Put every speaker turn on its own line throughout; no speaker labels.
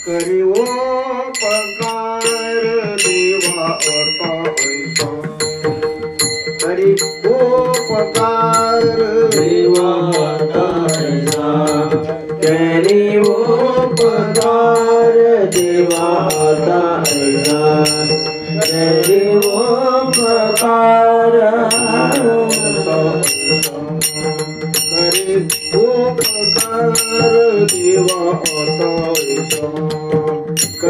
करी उपकार देवा आता ऐसा करी उपकार देवा आता ऐसा करी उपकार देवा आता ऐसा करी उपकार करी उपकार देवा आता ऐसा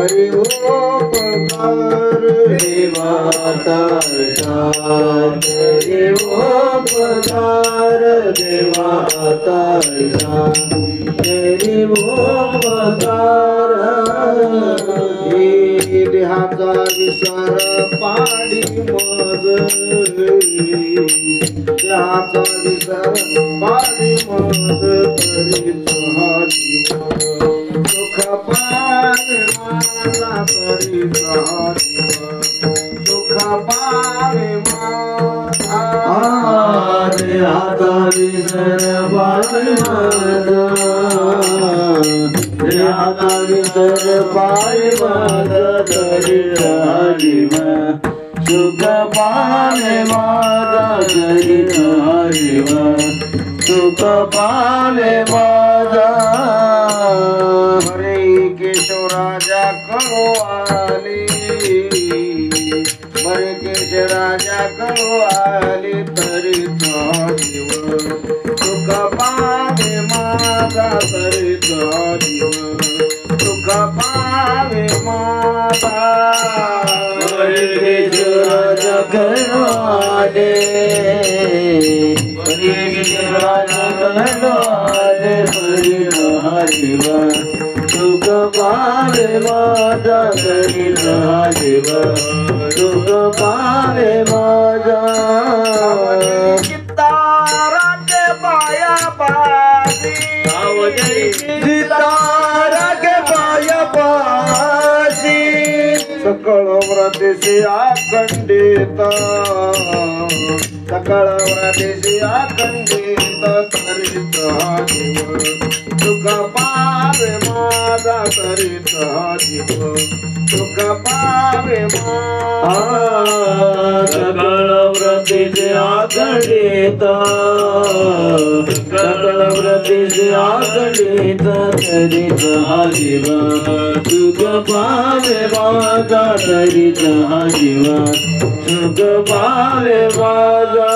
करी उपकार देवा आता ऐसा करी उपकार देवा आता ऐसा करी उपकार देहाचा विसर पाडी मग देहाचा विसर पाडी मग करीत हा जीव सुख पावे माझा करीत हा जीव सुख पावे माझा देहाचा विसर पाडी माझा देहाचा विसर पाडी माझा करीत हा जीव सुख पावे माझा करीत हा जीव सुख पावे माझा हरे केशवराजा करो आली हरे केशवराजा करो आली तरी जीव सुख पावे माझा तरी जीव सुख पावे माझा हरे केशवराजा करो आले हरे केशवराजा करो आले हरि हरिव सुख पावे माझा हरि हरिव सुख पावे माझा चित्ताराचे पाया पासी चित्ताराचे पाया पासी सकळ व्रतेशी अखंडित सकळ व्रतेशी अखंडित करीत हा जीव सुख पावे माझा करीत हा जीव सुख पावे माझा सकळ व्रतेशी अखंडित सकळ व्रतेशी अखंडित करीत हा जीव सुख पावे माझा करीत हा जीव सुख पावे माझा